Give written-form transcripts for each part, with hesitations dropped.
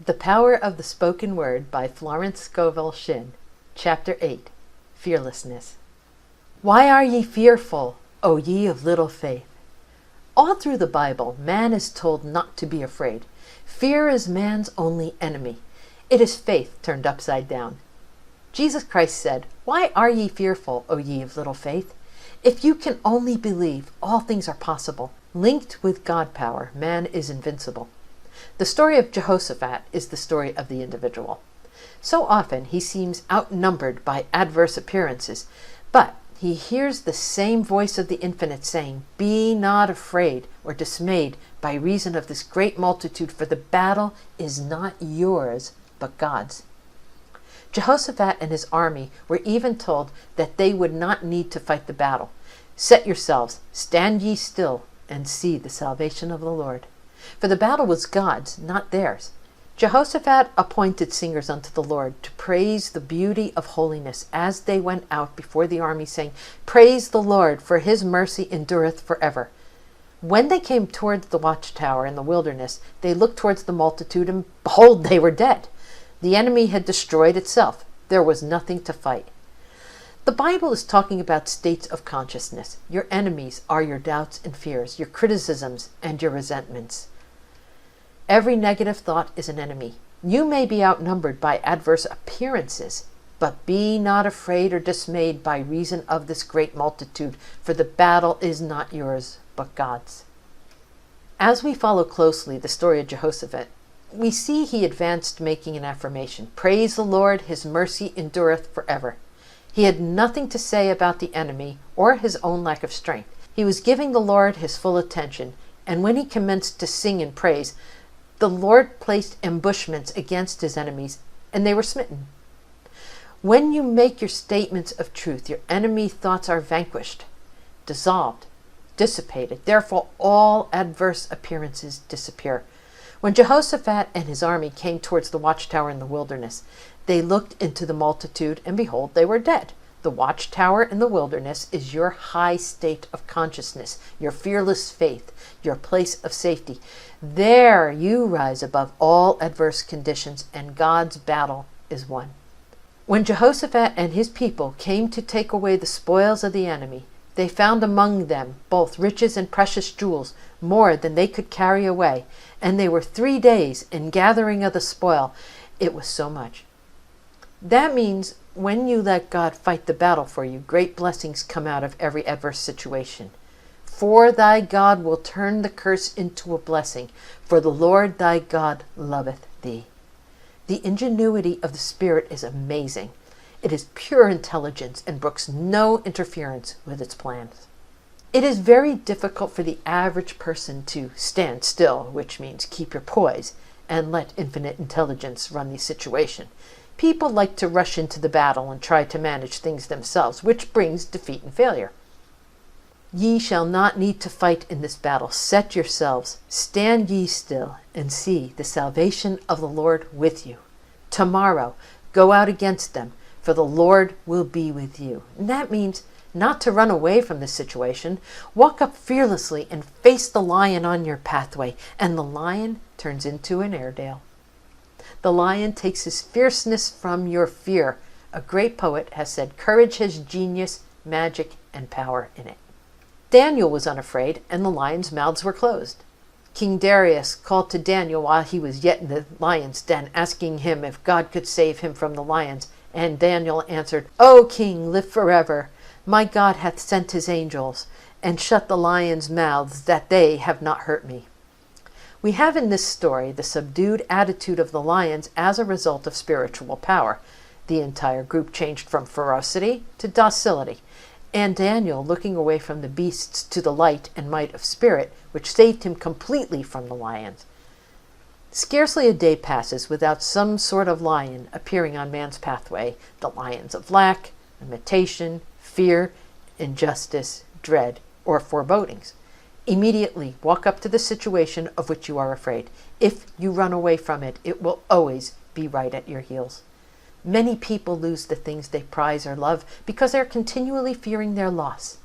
The Power of the Spoken Word by Florence Scovel Shinn. Chapter 8. Fearlessness. Why are ye fearful, O ye of little faith? All through the Bible, man is told not to be afraid. Fear is man's only enemy. It is faith turned upside down. Jesus Christ said, "Why are ye fearful, O ye of little faith?" If you can only believe, all things are possible. Linked with God power, man is invincible. The story of Jehoshaphat is the story of the individual. So often he seems outnumbered by adverse appearances, but he hears the same voice of the Infinite saying, "Be not afraid or dismayed by reason of this great multitude, for the battle is not yours, but God's." Jehoshaphat and his army were even told that they would not need to fight the battle. "Set yourselves, stand ye still, and see the salvation of the Lord." For the battle was God's, not theirs. Jehoshaphat appointed singers unto the Lord to praise the beauty of holiness as they went out before the army, saying, "Praise the Lord, for his mercy endureth forever." When they came towards the watchtower in the wilderness, they looked towards the multitude, and behold, they were dead. The enemy had destroyed itself. There was nothing to fight. The Bible is talking about states of consciousness. Your enemies are your doubts and fears, your criticisms and your resentments. Every negative thought is an enemy. You may be outnumbered by adverse appearances, but be not afraid or dismayed by reason of this great multitude, for the battle is not yours, but God's. As we follow closely the story of Jehoshaphat, we see he advanced making an affirmation. "Praise the Lord, his mercy endureth forever." He had nothing to say about the enemy or his own lack of strength. He was giving the Lord his full attention, and when he commenced to sing in praise, the Lord placed ambushments against his enemies, and they were smitten. When you make your statements of truth, your enemy thoughts are vanquished, dissolved, dissipated. Therefore, all adverse appearances disappear. When Jehoshaphat and his army came towards the watchtower in the wilderness, they looked into the multitude, and behold, they were dead. The watchtower in the wilderness is your high state of consciousness, your fearless faith, your place of safety. There you rise above all adverse conditions, and God's battle is won. When Jehoshaphat and his people came to take away the spoils of the enemy, they found among them both riches and precious jewels, more than they could carry away, and they were 3 days in gathering of the spoil. It was so much. That means when you let God fight the battle for you, great blessings come out of every adverse situation. "For thy God will turn the curse into a blessing, for the Lord thy God loveth thee." The ingenuity of the Spirit is amazing. It is pure intelligence and brooks no interference with its plans. It is very difficult for the average person to stand still, which means keep your poise, and let infinite intelligence run the situation. People like to rush into the battle and try to manage things themselves, which brings defeat and failure. "Ye shall not need to fight in this battle. Set yourselves, stand ye still, and see the salvation of the Lord with you. Tomorrow, go out against them, for the Lord will be with you." And that means not to run away from the situation. Walk up fearlessly and face the lion on your pathway, and the lion turns into an Airedale. The lion takes his fierceness from your fear. A great poet has said, "Courage has genius, magic, and power in it." Daniel was unafraid, and the lions' mouths were closed. King Darius called to Daniel while he was yet in the lion's den, asking him if God could save him from the lions. And Daniel answered, "O king, live forever. My God hath sent his angels, and shut the lions' mouths, that they have not hurt me." We have in this story the subdued attitude of the lions as a result of spiritual power. The entire group changed from ferocity to docility, and Daniel looking away from the beasts to the light and might of spirit, which saved him completely from the lions. Scarcely a day passes without some sort of lion appearing on man's pathway. The lions of lack, limitation, fear, injustice, dread, or forebodings. Immediately walk up to the situation of which you are afraid. If you run away from it, it will always be right at your heels. Many people lose the things they prize or love because they're continually fearing their loss.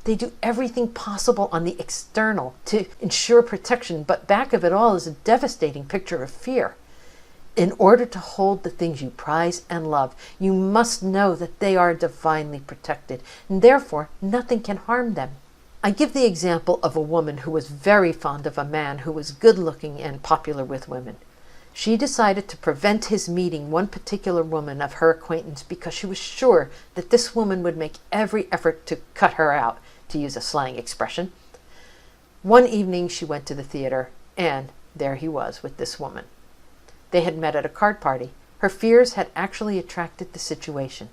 They do everything possible on the external to ensure protection, but back of it all is a devastating picture of fear. In order to hold the things you prize and love, you must know that they are divinely protected, and therefore nothing can harm them. I give the example of a woman who was very fond of a man who was good-looking and popular with women. She decided to prevent his meeting one particular woman of her acquaintance because she was sure that this woman would make every effort to cut her out, to use a slang expression. One evening she went to the theater, and there he was with this woman. They had met at a card party. Her fears had actually attracted the situation.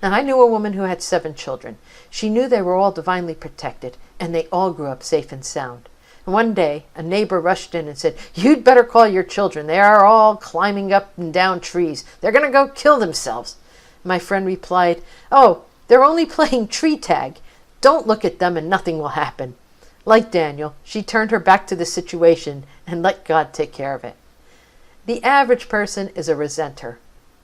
Now, I knew a woman who had 7 children. She knew they were all divinely protected, and they all grew up safe and sound. And one day, a neighbor rushed in and said, "You'd better call your children. They are all climbing up and down trees. They're going to go kill themselves." My friend replied, "Oh, they're only playing tree tag. Don't look at them and nothing will happen." Like Daniel, she turned her back to the situation and let God take care of it. The average person is a resenter,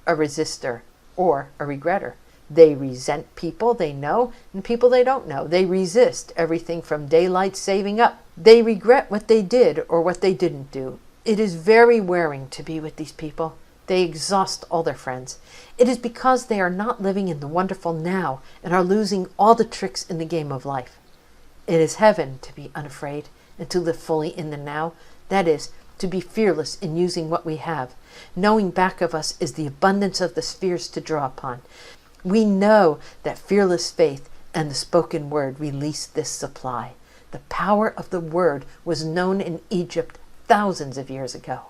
a resistor, or a regretter. They resent people they know and people they don't know. They resist everything from daylight saving up. They regret what they did or what they didn't do. It is very wearing to be with these people. They exhaust all their friends. It is because they are not living in the wonderful now and are losing all the tricks in the game of life. It is heaven to be unafraid and to live fully in the now. That is, to be fearless in using what we have, knowing back of us is the abundance of the spheres to draw upon. We know that fearless faith and the spoken word release this supply. The power of the word was known in Egypt thousands of years ago.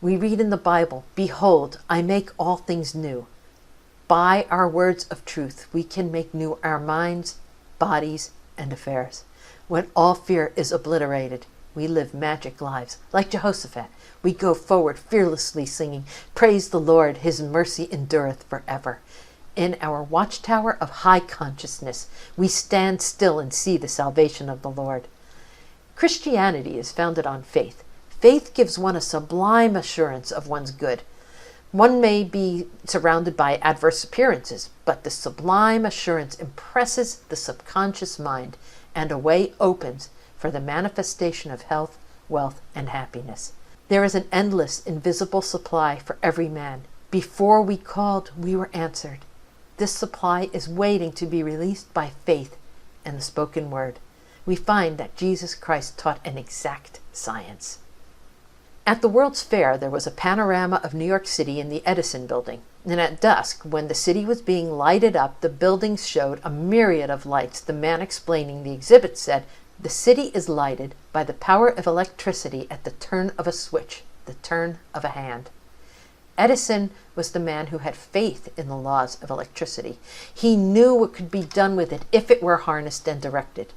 We read in the Bible, "Behold, I make all things new." By our words of truth, we can make new our minds, bodies, and affairs. When all fear is obliterated, we live magic lives. Like Jehoshaphat, we go forward fearlessly singing, "Praise the Lord, his mercy endureth forever." In our watchtower of high consciousness, we stand still and see the salvation of the Lord. Christianity is founded on faith. Faith gives one a sublime assurance of one's good. One may be surrounded by adverse appearances, but the sublime assurance impresses the subconscious mind, and a way opens for the manifestation of health, wealth, and happiness. There is an endless, invisible supply for every man. Before we called, we were answered. This supply is waiting to be released by faith and the spoken word. We find that Jesus Christ taught an exact science. At the World's Fair, there was a panorama of New York City in the Edison building. And at dusk, when the city was being lighted up, the buildings showed a myriad of lights. The man explaining the exhibit said, "The city is lighted by the power of electricity at the turn of a switch, the turn of a hand." Edison was the man who had faith in the laws of electricity. He knew what could be done with it if it were harnessed and directed.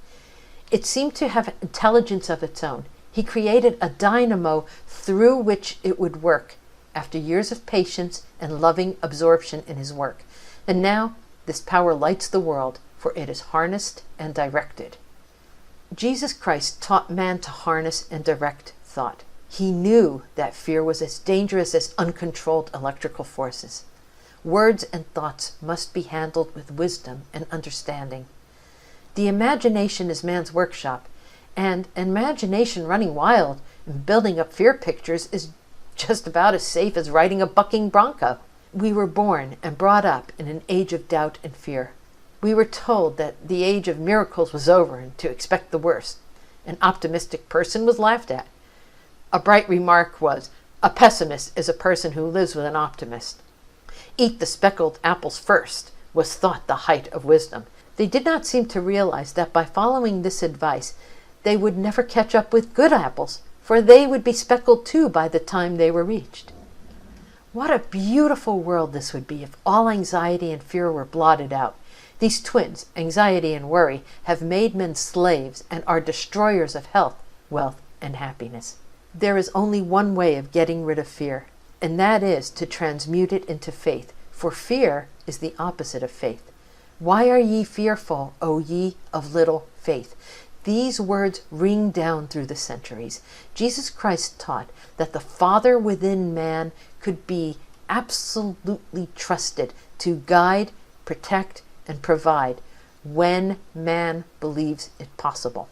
It seemed to have intelligence of its own. He created a dynamo through which it would work after years of patience and loving absorption in his work. And now this power lights the world, for it is harnessed and directed. Jesus Christ taught man to harness and direct thought. He knew that fear was as dangerous as uncontrolled electrical forces. Words and thoughts must be handled with wisdom and understanding. The imagination is man's workshop, and imagination running wild and building up fear pictures is just about as safe as riding a bucking bronco. We were born and brought up in an age of doubt and fear. We were told that the age of miracles was over and to expect the worst. An optimistic person was laughed at. A bright remark was, "A pessimist is a person who lives with an optimist." "Eat the speckled apples first" was thought the height of wisdom. They did not seem to realize that by following this advice, they would never catch up with good apples, for they would be speckled too by the time they were reached. What a beautiful world this would be if all anxiety and fear were blotted out. These twins, anxiety and worry, have made men slaves and are destroyers of health, wealth, and happiness. There is only one way of getting rid of fear, and that is to transmute it into faith, for fear is the opposite of faith. "Why are ye fearful, O ye of little faith?" These words ring down through the centuries. Jesus Christ taught that the Father within man could be absolutely trusted to guide, protect, and provide when man believes it possible.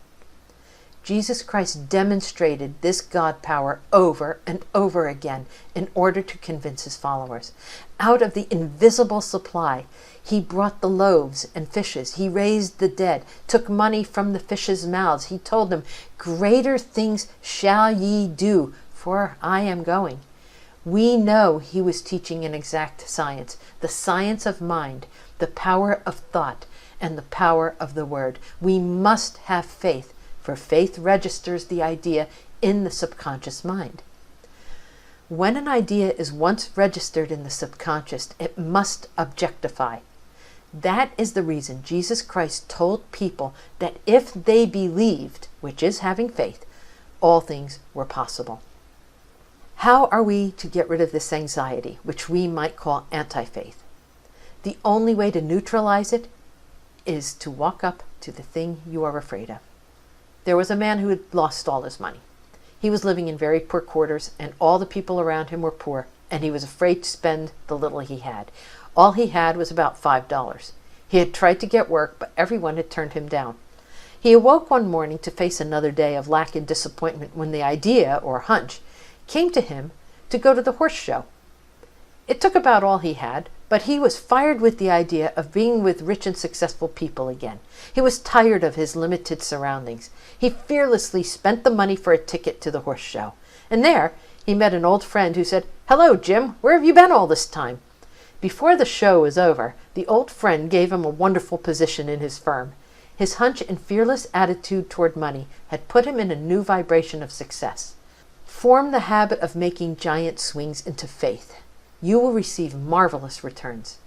Jesus Christ demonstrated this God power over and over again in order to convince his followers. Out of the invisible supply, he brought the loaves and fishes. He raised the dead, took money from the fishes' mouths. He told them, "Greater things shall ye do, for I am going." We know he was teaching an exact science, the science of mind, the power of thought, and the power of the word. We must have faith, for faith registers the idea in the subconscious mind. When an idea is once registered in the subconscious, it must objectify. That is the reason Jesus Christ told people that if they believed, which is having faith, all things were possible. How are we to get rid of this anxiety, which we might call anti-faith? The only way to neutralize it is to walk up to the thing you are afraid of. There was a man who had lost all his money. He was living in very poor quarters, and all the people around him were poor, and he was afraid to spend the little he had. All he had was about $5. He had tried to get work, but everyone had turned him down. He awoke one morning to face another day of lack and disappointment when the idea, or hunch, came to him to go to the horse show. It took about all he had, but he was fired with the idea of being with rich and successful people again. He was tired of his limited surroundings. He fearlessly spent the money for a ticket to the horse show. And there, he met an old friend who said, "Hello, Jim, where have you been all this time?" Before the show was over, the old friend gave him a wonderful position in his firm. His hunch and fearless attitude toward money had put him in a new vibration of success. Form the habit of making giant swings into faith. You will receive marvelous returns.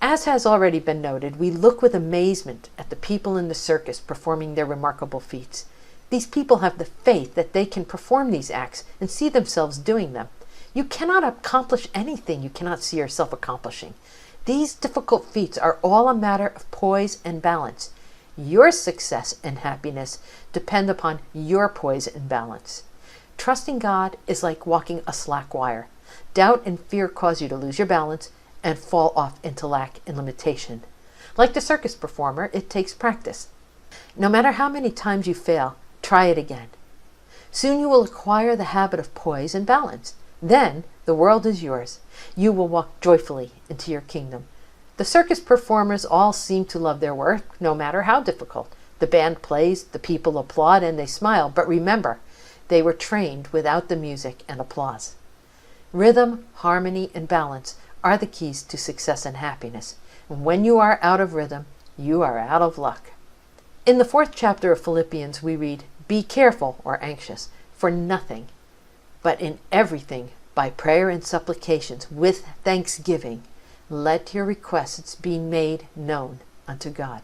As has already been noted, we look with amazement at the people in the circus performing their remarkable feats. These people have the faith that they can perform these acts and see themselves doing them. You cannot accomplish anything you cannot see yourself accomplishing. These difficult feats are all a matter of poise and balance. Your success and happiness depend upon your poise and balance. Trusting God is like walking a slack wire. Doubt and fear cause you to lose your balance and fall off into lack and limitation. Like the circus performer, it takes practice. No matter how many times you fail, try it again. Soon you will acquire the habit of poise and balance. Then the world is yours. You will walk joyfully into your kingdom. The circus performers all seem to love their work, no matter how difficult. The band plays, the people applaud, and they smile. But remember, they were trained without the music and applause. Rhythm, harmony, and balance are the keys to success and happiness. And when you are out of rhythm, you are out of luck. In the 4th chapter of Philippians, we read, "Be careful," or anxious, "for nothing, but in everything, by prayer and supplications, with thanksgiving, let your requests be made known unto God."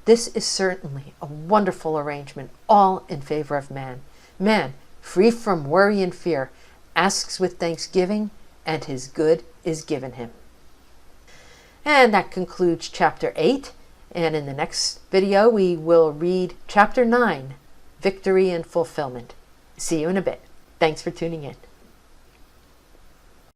This is certainly a wonderful arrangement, all in favor of man. Man, free from worry and fear, asks with thanksgiving, and his good is given him. And that concludes chapter 8. And in the next video, we will read chapter 9, Victory and Fulfillment. See you in a bit. Thanks for tuning in.